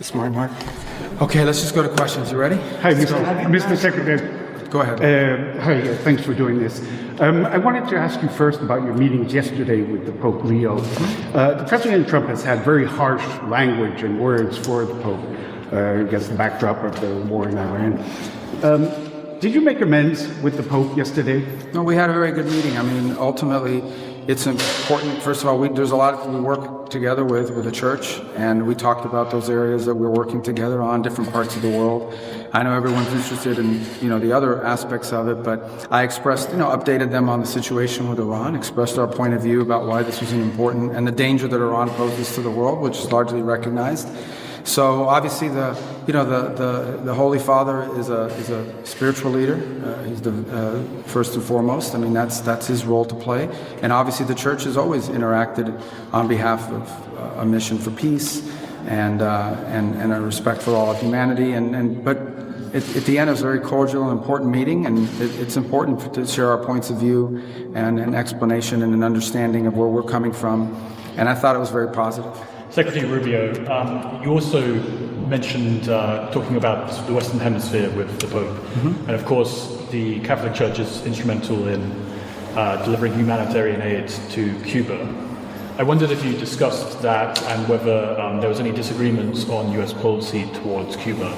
This morning, Mark. Okay, let's just go to questions. You ready? Hi, Mr. Secretary. Go ahead. Hi, thanks for doing this. I wanted to ask you first about your meetings yesterday with the Pope Leo. The President Trump has had very harsh language and words for the Pope against the backdrop of the war in Iran. Did you make amends with the Pope yesterday? No, we had a very good meeting. I mean, ultimately, it's important. First of all, there's a lot we work together with the church, and we talked about those areas that we're working together on, different parts of the world. I know everyone's interested in, the other aspects of it, but I expressed, updated them on the situation with Iran, expressed our point of view about why this was important and the danger that Iran poses to the world, which is largely recognized. So obviously, the Holy Father is a spiritual leader. He's the first and foremost. I mean, that's his role to play. And obviously, the Church has always interacted on behalf of a mission for peace and a respect for all of humanity. But at the end, it was a very cordial and important meeting, and it's important to share our points of view and an explanation and an understanding of where we're coming from. And I thought it was very positive. Secretary Rubio, you also mentioned talking about the Western Hemisphere with the Pope. Mm-hmm. And of course, the Catholic Church is instrumental in delivering humanitarian aid to Cuba. I wondered if you discussed that and whether there was any disagreements on U.S. policy towards Cuba.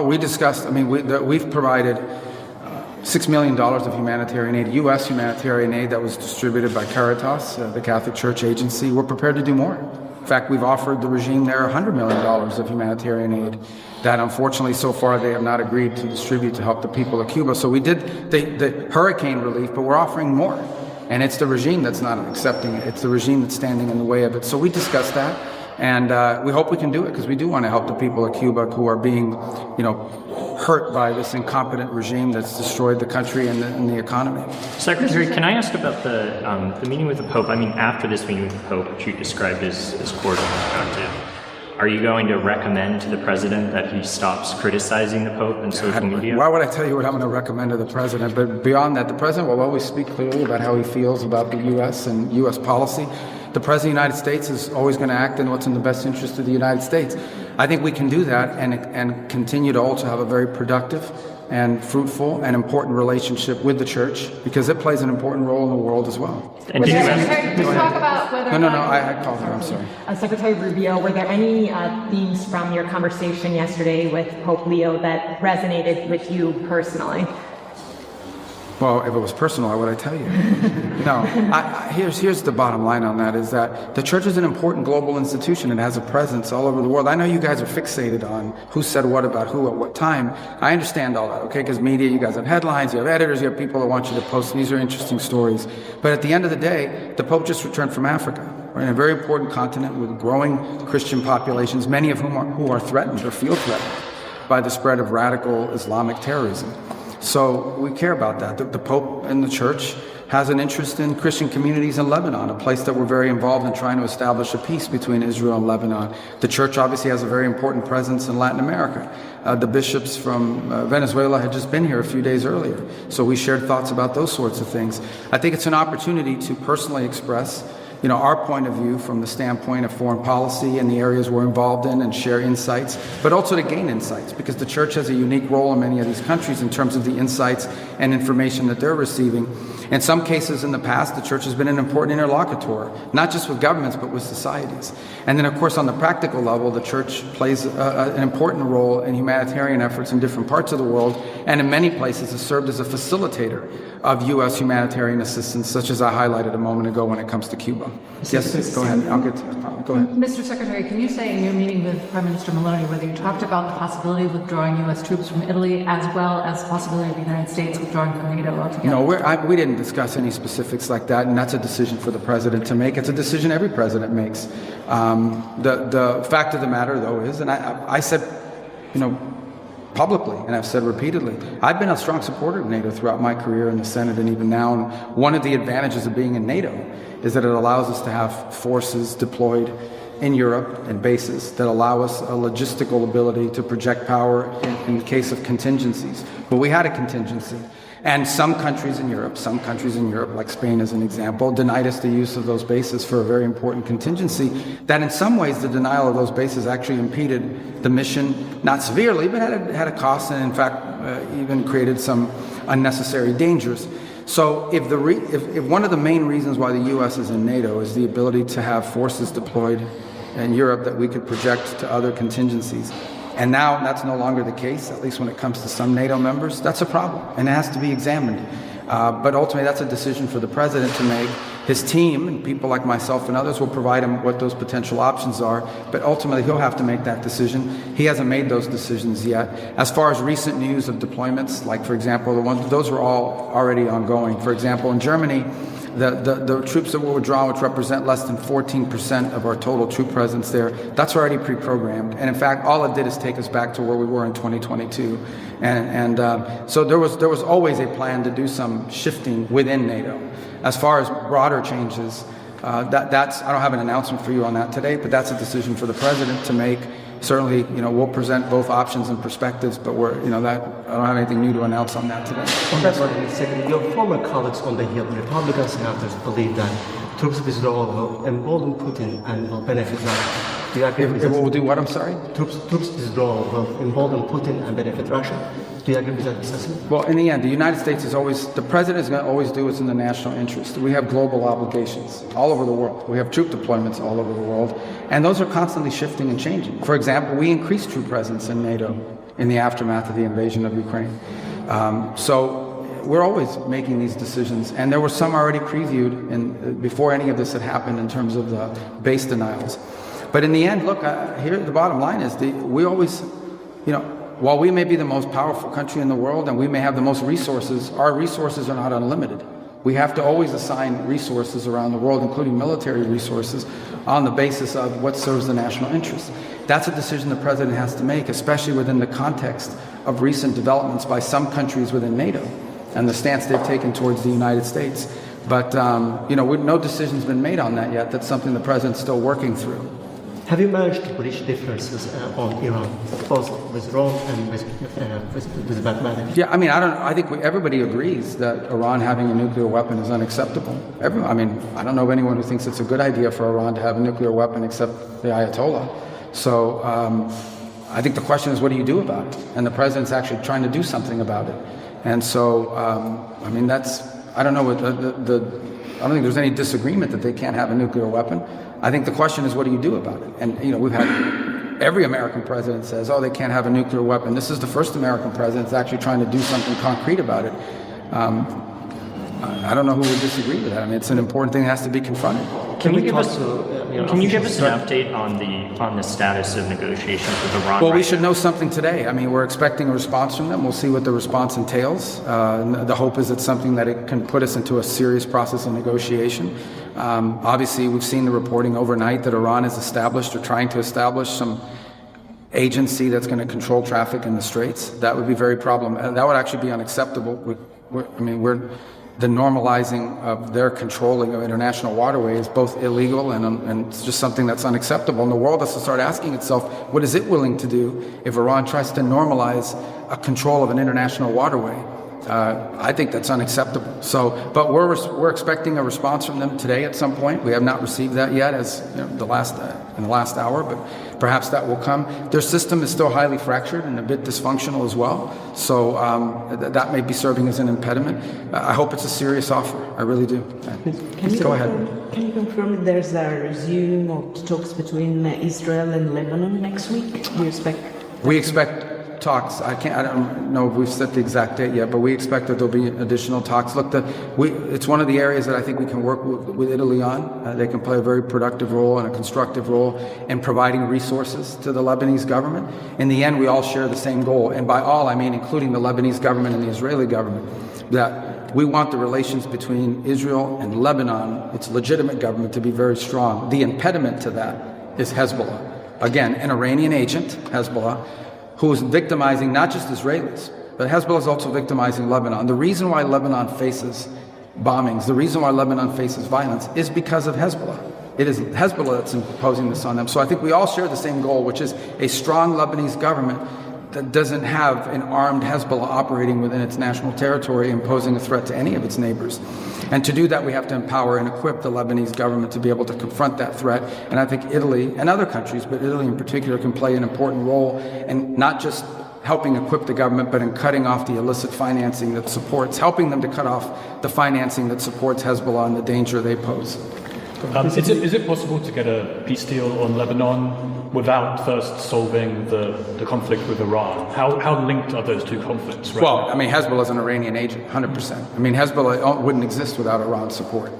We discussed, we've provided $6 million of humanitarian aid, U.S. humanitarian aid that was distributed by Caritas, the Catholic Church agency. We're prepared to do more. In fact, we've offered the regime there $100 million of humanitarian aid that unfortunately so far they have not agreed to distribute to help the people of Cuba. So we did the hurricane relief, but we're offering more. And it's the regime that's not accepting it. It's the regime that's standing in the way of it. So we discussed that, and we hope we can do it because we do want to help the people of Cuba who are being, hurt by this incompetent regime that's destroyed the country and the economy. Secretary, can I ask about the meeting with the Pope? I mean, after this meeting with the Pope, which you described as cordial and productive, are you going to recommend to the President that he stops criticizing the Pope in social media? Why would I tell you what I'm going to recommend to the President? But beyond that, the President will always speak clearly about how he feels about the U.S. and U.S. policy. The President of the United States is always going to act in what's in the best interest of the United States. I think we can do that and continue to also have a very productive and fruitful and important relationship with the Church because it plays an important role in the world as well. And Secretary, just talk about whether I called her, I'm sorry. Secretary Rubio, were there any themes from your conversation yesterday with Pope Leo that resonated with you personally? Well, if it was personal, what would I tell you? No, here's the bottom line on that is that the Church is an important global institution. It has a presence all over the world. I know you guys are fixated on who said what about who at what time. I understand all that, okay? Because media, you guys have headlines, you have editors, you have people that want you to post. These are interesting stories. But at the end of the day, the Pope just returned from Africa. We're in a very important continent with growing Christian populations, many of whom are threatened or feel threatened by the spread of radical Islamic terrorism. So we care about that. The Pope and the Church has an interest in Christian communities in Lebanon, a place that we're very involved in trying to establish a peace between Israel and Lebanon. The Church obviously has a very important presence in Latin America. The bishops from Venezuela had just been here a few days earlier. So we shared thoughts about those sorts of things. I think it's an opportunity to personally express our point of view from the standpoint of foreign policy and the areas we're involved in and share insights, but also to gain insights because the Church has a unique role in many of these countries in terms of the insights and information that they're receiving. In some cases in the past, the Church has been an important interlocutor, not just with governments, but with societies. And then, of course, on the practical level, the Church plays an important role in humanitarian efforts in different parts of the world, and in many places has served as a facilitator of U.S. humanitarian assistance, such as I highlighted a moment ago when it comes to Cuba. Yes, go ahead. Go ahead. Mr. Secretary, can you say in your meeting with Prime Minister Maloney whether you talked about the possibility of withdrawing U.S. troops from Italy as well as the possibility of the United States withdrawing from NATO altogether? No, we didn't discuss any specifics like that, and that's a decision for the President to make. It's a decision every President makes. The fact of the matter, though, is, and I said, publicly, and I've said repeatedly, I've been a strong supporter of NATO throughout my career in the Senate and even now. And one of the advantages of being in NATO is that it allows us to have forces deployed in Europe and bases that allow us a logistical ability to project power in the case of contingencies. But we had a contingency. And some countries in Europe, like Spain as an example, denied us the use of those bases for a very important contingency that in some ways the denial of those bases actually impeded the mission, not severely, but had a cost and in fact even created some unnecessary dangers. So if one of the main reasons why the U.S. is in NATO is the ability to have forces deployed in Europe that we could project to other contingencies, and now that's no longer the case, at least when it comes to some NATO members, that's a problem, and it has to be examined. But ultimately, that's a decision for the president to make. His team, and people like myself and others, will provide him what those potential options are, but ultimately he'll have to make that decision. He hasn't made those decisions yet. As far as recent news of deployments, like for example, those were all already ongoing. For example, in Germany, the troops that were withdrawn, which represent less than 14% of our total troop presence there, that's already pre-programmed. And in fact, all it did is take us back to where we were in 2022. So there was always a plan to do some shifting within NATO. As far as broader changes, that's I don't have an announcement for you on that today, but that's a decision for the president to make. Certainly, we'll present both options and perspectives, but I don't have anything new to announce on that today. On that one, second, your former colleagues on the Hill, Republican senators, believe that troops withdrawal will embolden Putin and will benefit Russia. Do you agree with that? It will do what, I'm sorry? Troops withdrawal will embolden Putin and benefit Russia. Do you agree with that assessment? Well, in the end, the United States the president is going to always do what's in the national interest. We have global obligations all over the world. We have troop deployments all over the world, and those are constantly shifting and changing. For example, we increased troop presence in NATO in the aftermath of the invasion of Ukraine. So we're always making these decisions, and there were some already previewed before any of this had happened in terms of the base denials. But in the end, look, here the bottom line is we always, while we may be the most powerful country in the world and we may have the most resources, our resources are not unlimited. We have to always assign resources around the world, including military resources, on the basis of what serves the national interest. That's a decision the president has to make, especially within the context of recent developments by some countries within NATO and the stance they've taken towards the United States. But, no decision's been made on that yet. That's something the president's still working through. Have you managed to bridge differences on Iran, both with Rome and with Baghdad? Yeah, I think everybody agrees that Iran having a nuclear weapon is unacceptable. I don't know of anyone who thinks it's a good idea for Iran to have a nuclear weapon except the Ayatollah. So I think the question is, what do you do about it? And the president's actually trying to do something about it. And so, I don't know, I don't think there's any disagreement that they can't have a nuclear weapon. I think the question is, what do you do about it? And, we've had every American president says, they can't have a nuclear weapon. This is the first American president that's actually trying to do something concrete about it. I don't know who would disagree with that. It's an important thing that has to be confronted. Can you give us an update on the status of negotiations with Iran? Well, we should know something today. We're expecting a response from them. We'll see what the response entails. The hope is it's something that it can put us into a serious process of negotiation. Obviously, we've seen the reporting overnight that Iran has established or trying to establish some agency that's going to control traffic in the Straits. That would be very problematic. That would actually be unacceptable. The normalizing of their controlling of international waterways is both illegal and it's just something that's unacceptable. And the world has to start asking itself, what is it willing to do if Iran tries to normalize a control of an international waterway? I think that's unacceptable. But we're expecting a response from them today at some point. We have not received that yet, in the last hour, but perhaps that will come. Their system is still highly fractured and a bit dysfunctional as well. So that may be serving as an impediment. I hope it's a serious offer. I really do. Go ahead. Can you confirm if there's a resume of talks between Israel and Lebanon next week? We expect talks. I don't know if we've set the exact date yet, but we expect that there'll be additional talks. Look, it's one of the areas that I think we can work with Italy on. They can play a very productive role and a constructive role in providing resources to the Lebanese government. In the end, we all share the same goal, and by all I mean including the Lebanese government and the Israeli government, that we want the relations between Israel and Lebanon, its legitimate government, to be very strong. The impediment to that is Hezbollah. Again, an Iranian agent, Hezbollah, who is victimizing not just Israelis, but Hezbollah is also victimizing Lebanon. The reason why Lebanon faces bombings, the reason why Lebanon faces violence is because of Hezbollah. It is Hezbollah that's imposing this on them. So I think we all share the same goal, which is a strong Lebanese government that doesn't have an armed Hezbollah operating within its national territory, imposing a threat to any of its neighbors. And to do that, we have to empower and equip the Lebanese government to be able to confront that threat. And I think Italy and other countries, but Italy in particular, can play an important role in not just helping equip the government, but in cutting off the illicit financing that supports, helping them to cut off the financing that supports Hezbollah and the danger they pose. Is it possible to get a peace deal on Lebanon without first solving the conflict with Iran? How linked are those two conflicts? Right Well, now? I mean, Hezbollah is an Iranian agent, 100%. I mean, Hezbollah wouldn't exist without Iran's support.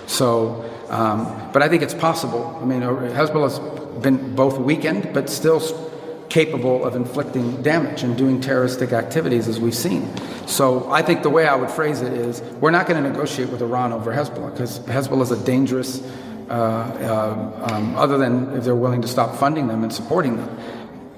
So, but I think it's possible. I mean, Hezbollah's been both weakened, but still capable of inflicting damage and doing terroristic activities, as we've seen. So I think the way I would phrase it is, we're not going to negotiate with Iran over Hezbollah, because Hezbollah is a dangerous, other than if they're willing to stop funding them and supporting them.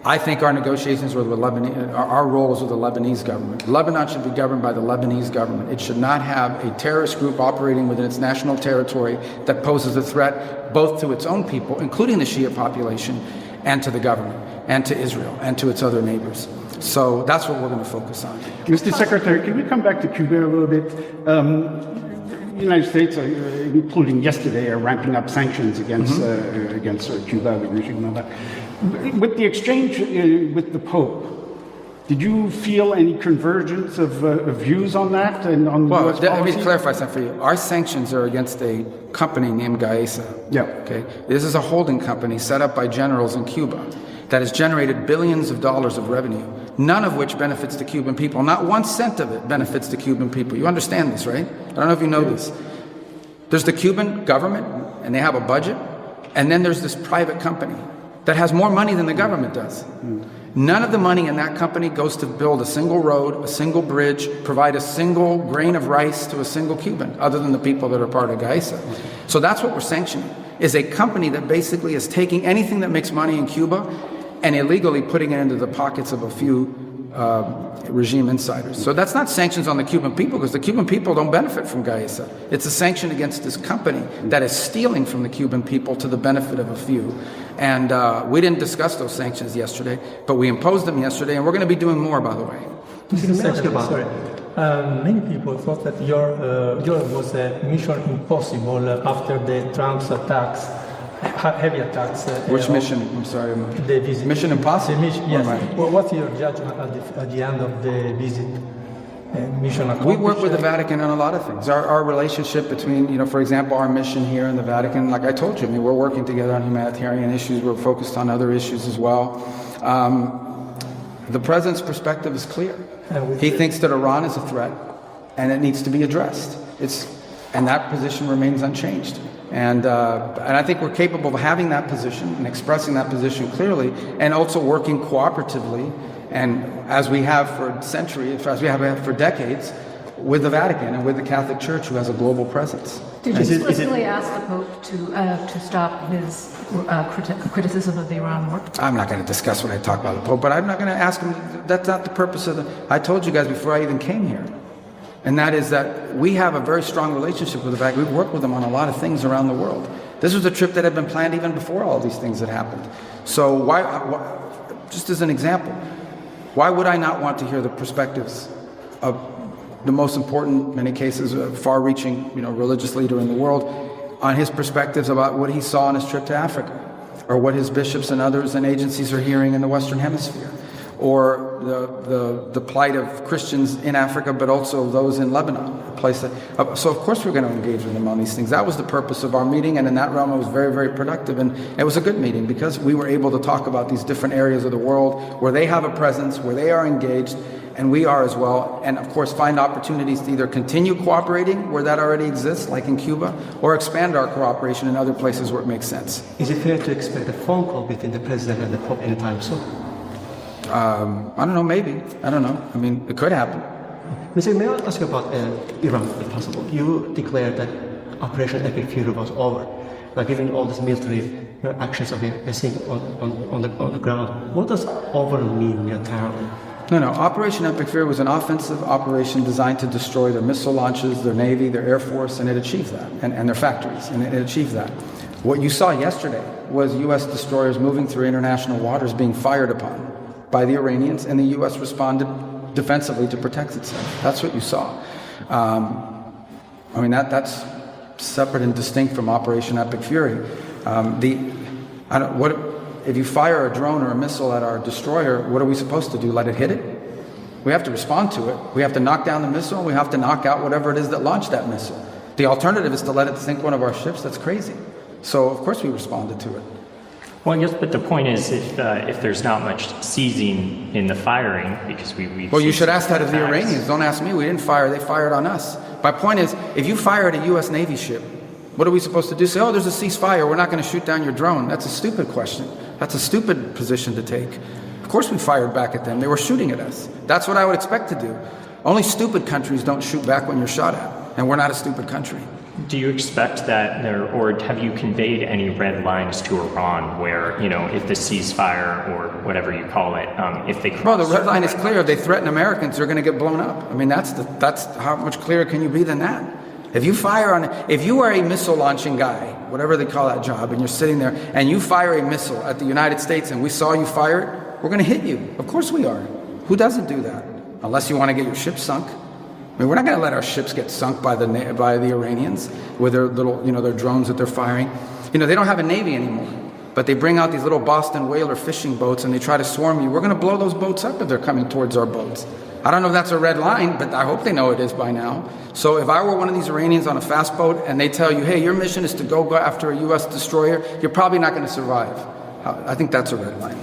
I think our negotiations with Lebanese, our role is with the Lebanese government. Lebanon should be governed by the Lebanese government. It should not have a terrorist group operating within its national territory that poses a threat both to its own people, including the Shia population, and to the government, and to Israel, and to its other neighbors. So that's what we're going to focus on. Mr. Secretary, can we come back to Cuba a little bit? The United States, including yesterday, are ramping up sanctions against Cuba, the regime and all that. With the exchange with the Pope, did you feel any convergence of views on that and on Well, US let me policy? clarify something for you. Our sanctions are against a company named Gaesa. Yeah. Okay. This is a holding company set up by generals in Cuba that has generated billions of dollars of revenue, none of which benefits the Cuban people. Not 1 cent of it benefits the Cuban people. You understand this, right? I don't know if you know this. There's the Cuban government, and they have a budget, and then there's this private company that has more money than the government does. None of the money in that company goes to build a single road, a single bridge, provide a single grain of rice to a single Cuban, other than the people that are part of Gaesa. So that's what we're sanctioning, is a company that basically is taking anything that makes money in Cuba and illegally putting it into the pockets of a few regime insiders. So that's not sanctions on the Cuban people, because the Cuban people don't benefit from Gaesa. It's a sanction against this company that is stealing from the Cuban people to the benefit of a few. And we didn't discuss those sanctions yesterday, but we imposed them yesterday, and we're going to be doing more, by the way. Mr. Secretary, sorry. Many people thought that your was a mission impossible after the Trump's attacks, heavy attacks. Which mission? I'm sorry. The visit. Mission Impossible? Yes. Right. Well, what's your judgment at the end of the visit? Mission accomplished? We work with the Vatican on a lot of things. Our relationship between, for example, our mission here in the Vatican, like I told you, we're working together on humanitarian issues. We're focused on other issues as well. The President's perspective is clear. He thinks that Iran is a threat and it needs to be addressed. And that position remains unchanged. And I think we're capable of having that position and expressing that position clearly, and also working cooperatively, and as we have for centuries, as we have for decades, with the Vatican and with the Catholic Church, who has a global presence. Did you explicitly ask the Pope to stop his criticism of the Iran war? I'm not going to discuss what I talk about the Pope, but I'm not going to ask him. That's not the purpose of I told you guys before I even came here. And that is that we have a very strong relationship with the Vatican. We've worked with them on a lot of things around the world. This was a trip that had been planned even before all these things had happened. So why just as an example, why would I not want to hear the perspectives of the most important, in many cases, far-reaching, religious leader in the world, on his perspectives about what he saw on his trip to Africa, or what his bishops and others and agencies are hearing in the Western Hemisphere, or the plight of Christians in Africa, but also those in Lebanon, a place that. So of course we're going to engage with them on these things. That was the purpose of our meeting, and in that realm it was very, very productive, and it was a good meeting because we were able to talk about these different areas of the world where they have a presence, where they are engaged, and we are as well, and of course find opportunities to either continue cooperating where that already exists, like in Cuba, or expand our cooperation in other places where it makes sense. Is it fair to expect a phone call between the President and the Pope anytime soon? I don't know, maybe. I don't know. It could happen. Mr. May I ask you about Iran, if possible? You declared that Operation Epic Fury was over. Like, given all these military actions that we're seeing on the ground, what does over mean militarily? No. Operation Epic Fury was an offensive operation designed to destroy their missile launches, their Navy, their Air Force, and it achieved that, and their factories, and it achieved that. What you saw yesterday was U.S. destroyers moving through international waters being fired upon by the Iranians, and the U.S. responded defensively to protect itself. That's what you saw. I mean, that's separate and distinct from Operation Epic Fury. If you fire a drone or a missile at our destroyer, what are we supposed to do? Let it hit it? We have to respond to it. We have to knock down the missile, and we have to knock out whatever it is that launched that missile. The alternative is to let it sink one of our ships. That's crazy. So, of course, we responded to it. Well, yes, but the point is, if there's not much seizing in the firing, because we Well, you should ask that of the Iranians. Don't ask me. We didn't fire. They fired on us. My point is, if you fire at a U.S. Navy ship, what are we supposed to do? Say, oh, there's a ceasefire. We're not going to shoot down your drone. That's a stupid question. That's a stupid position to take. Of course we fired back at them. They were shooting at us. That's what I would expect to do. Only stupid countries don't shoot back when you're shot at. And we're not a stupid country. Do you expect that, or have you conveyed any red lines to Iran where, if the ceasefire or whatever you call it, if they cross... Well, the red line is clear. If they threaten Americans, they're going to get blown up. I mean, that's how much clearer can you be than that? If you are a missile launching guy, whatever they call that job, and you're sitting there and you fire a missile at the United States and we saw you fire it, we're going to hit you. Of course we are. Who doesn't do that? Unless you want to get your ship sunk. I mean, we're not going to let our ships get sunk by the Iranians with their little, their drones that they're firing. They don't have a navy anymore, but they bring out these little Boston whaler fishing boats and they try to swarm you. We're going to blow those boats up if they're coming towards our boats. I don't know if that's a red line, but I hope they know it is by now. So if I were one of these Iranians on a fast boat and they tell you, hey, your mission is to go after a U.S. destroyer, you're probably not going to survive. I think that's a red line.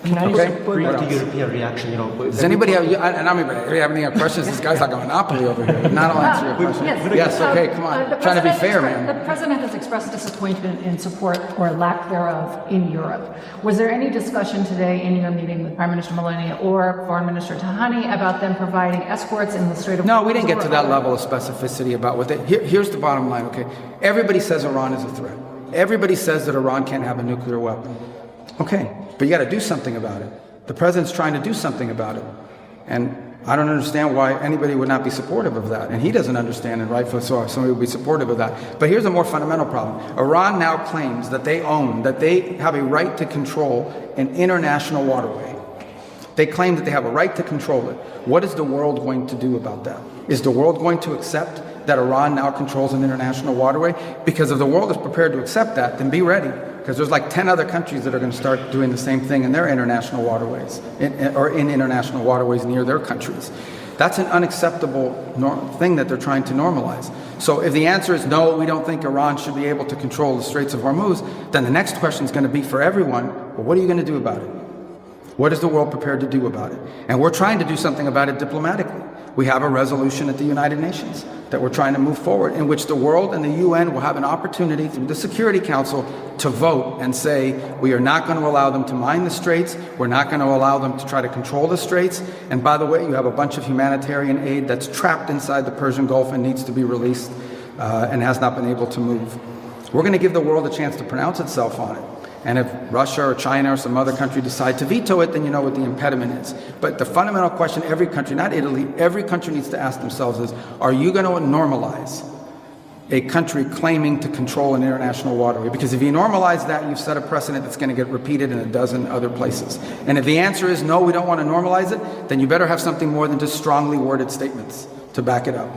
Can I Okay. also point out the European reaction? Does anybody have any questions? This guy's like a monopoly over here. Not all answer your question. Yes, okay, come on. Trying to be fair, man. The president has expressed disappointment in support or lack thereof in Europe. Was there any discussion today in your meeting with Prime Minister Meloni or Foreign Minister Tahani about them providing escorts in the Strait of Hormuz? No, we didn't get to that level of specificity about what they... Here's the bottom line, okay? Everybody says Iran is a threat. Everybody says that Iran can't have a nuclear weapon. Okay, but you got to do something about it. The president's trying to do something about it. And I don't understand why anybody would not be supportive of that. And he doesn't understand, and rightfully so, somebody would be supportive of that. But here's a more fundamental problem. Iran now claims that they have a right to control an international waterway. They claim that they have a right to control it. What is the world going to do about that? Is the world going to accept that Iran now controls an international waterway? Because if the world is prepared to accept that, then be ready. Because there's like 10 other countries that are going to start doing the same thing in their international waterways, or in international waterways near their countries. That's an unacceptable thing that they're trying to normalize. So if the answer is no, we don't think Iran should be able to control the Straits of Hormuz, then the next question is going to be for everyone, well, what are you going to do about it? What is the world prepared to do about it? And we're trying to do something about it diplomatically. We have a resolution at the United Nations that we're trying to move forward, in which the world and the UN will have an opportunity through the Security Council to vote and say, we are not going to allow them to mine the straits, we're not going to allow them to try to control the straits, and by the way, you have a bunch of humanitarian aid that's trapped inside the Persian Gulf and needs to be released and has not been able to move. We're going to give the world a chance to pronounce itself on it. And if Russia or China or some other country decide to veto it, then you know what the impediment is. But the fundamental question every country, not Italy, every country needs to ask themselves is, are you going to normalize a country claiming to control an international waterway? Because if you normalize that, you've set a precedent that's going to get repeated in a dozen other places. And if the answer is no, we don't want to normalize it, then you better have something more than just strongly worded statements to back it up.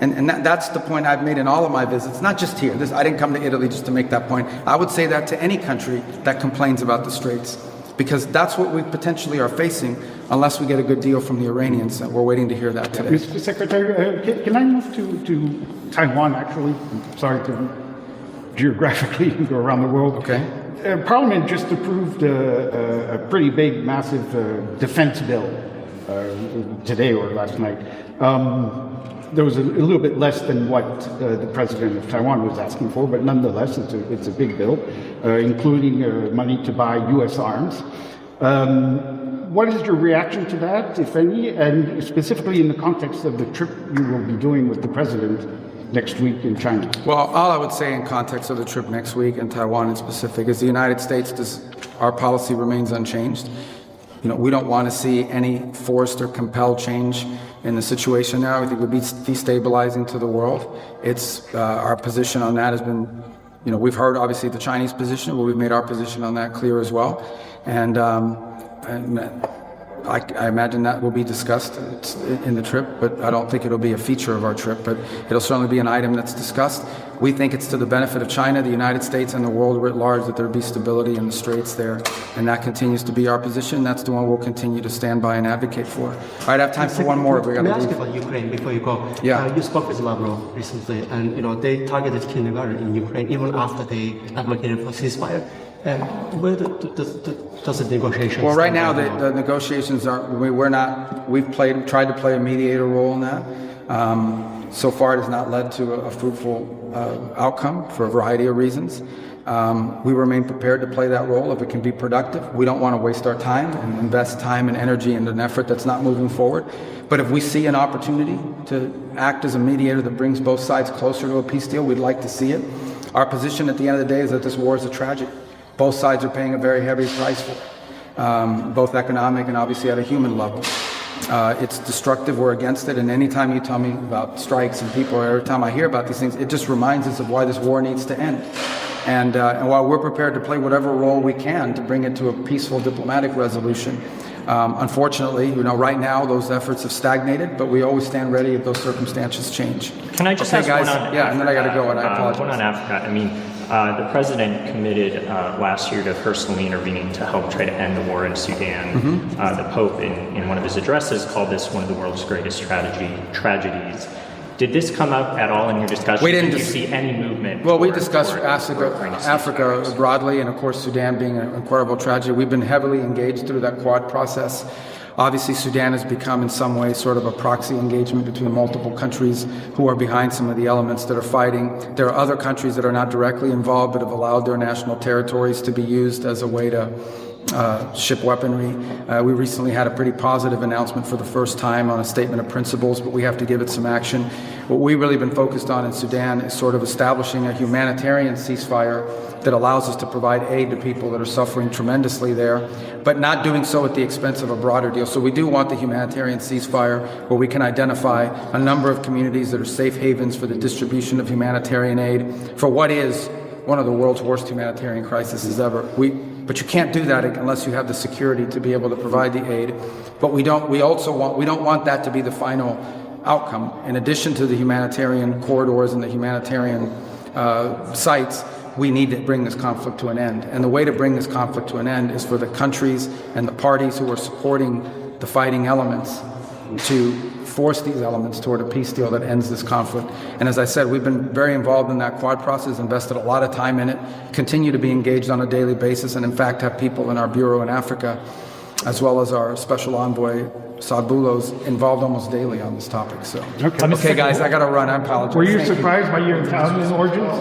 And that's the point I've made in all of my visits, not just here. I didn't come to Italy just to make that point. I would say that to any country that complains about the Straits, because that's what we potentially are facing unless we get a good deal from the Iranians. And we're waiting to hear that today. Mr. Secretary, can I move to Taiwan, actually? I'm sorry to geographically go around the world. Okay. Parliament just approved a pretty big, massive defense bill today or last night. There was a little bit less than what the president of Taiwan was asking for, but nonetheless, it's a big bill, including money to buy U.S. arms. What is your reaction to that, if any, and specifically in the context of the trip you will be doing with the president next week in China? Well, all I would say in context of the trip next week in Taiwan in specific is the United States, our policy remains unchanged. We don't want to see any forced or compelled change in the situation now. I think it would be destabilizing to the world. It's our position on that has been, we've heard obviously the Chinese position, but we've made our position on that clear as well. And I imagine that will be discussed in the trip, but I don't think it'll be a feature of our trip, but it'll certainly be an item that's discussed. We think it's to the benefit of China, the United States, and the world writ large that there be stability in the straits there, and that continues to be our position. That's the one we'll continue to stand by and advocate for. All right, I have time for one more. Let me ask you about Ukraine before you go. Yeah. You spoke with Lavrov recently, and they targeted kindergarten in Ukraine even after they advocated for ceasefire. Where does the negotiations? Well, right now the negotiations are. We've tried to play a mediator role in that. So far, it has not led to a fruitful outcome for a variety of reasons. We remain prepared to play that role if it can be productive. We don't want to waste our time and invest time and energy in an effort that's not moving forward. But if we see an opportunity to act as a mediator that brings both sides closer to a peace deal, we'd like to see it. Our position at the end of the day is that this war is a tragedy. Both sides are paying a very heavy price for it, both economic and obviously at a human level. It's destructive, we're against it, and anytime you tell me about strikes and people, or every time I hear about these things, it just reminds us of why this war needs to end. And while we're prepared to play whatever role we can to bring it to a peaceful diplomatic resolution, unfortunately, right now those efforts have stagnated, but we always stand ready if those circumstances change. Can I just ask guys, one on yeah, Africa? and then I got to go, and I apologize. One on Africa. I mean, the president committed last year to personally intervening to help try to end the war in Sudan. The Pope, in one of his addresses, called this one of the world's greatest tragedies. Did this come up at all in your discussion? Did you see any movement? Well, we discussed Africa broadly, and of course Sudan being an incredible tragedy. We've been heavily engaged through that Quad process. Obviously, Sudan has become in some ways sort of a proxy engagement between multiple countries who are behind some of the elements that are fighting. There are other countries that are not directly involved but have allowed their national territories to be used as a way to ship weaponry. We recently had a pretty positive announcement for the first time on a statement of principles, but we have to give it some action. What we've really been focused on in Sudan is sort of establishing a humanitarian ceasefire that allows us to provide aid to people that are suffering tremendously there, but not doing so at the expense of a broader deal. So we do want the humanitarian ceasefire where we can identify a number of communities that are safe havens for the distribution of humanitarian aid for what is one of the world's worst humanitarian crises ever. But you can't do that unless you have the security to be able to provide the aid. But we don't want that to be the final outcome. In addition to the humanitarian corridors and the humanitarian sites, we need to bring this conflict to an end. And the way to bring this conflict to an end is for the countries and the parties who are supporting the fighting elements to force these elements toward a peace deal that ends this conflict. And as I said, we've been very involved in that Quad process, invested a lot of time in it, continue to be engaged on a daily basis, and in fact have people in our bureau in Africa, as well as our special envoy, Saad Boulos, involved almost daily on this topic. So, okay guys, I got to run. I apologize. Were you surprised by your Italian origins?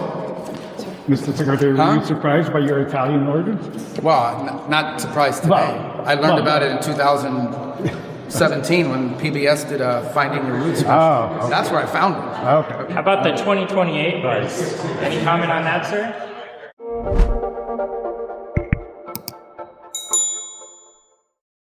Mr. Secretary, were you surprised by your Italian origins? Well, not surprised today. I learned about it in 2017 when PBS did a Finding Your Roots special. Oh, okay. That's where I found it. Okay. How about the 2028 buzz? Any comment on that, sir?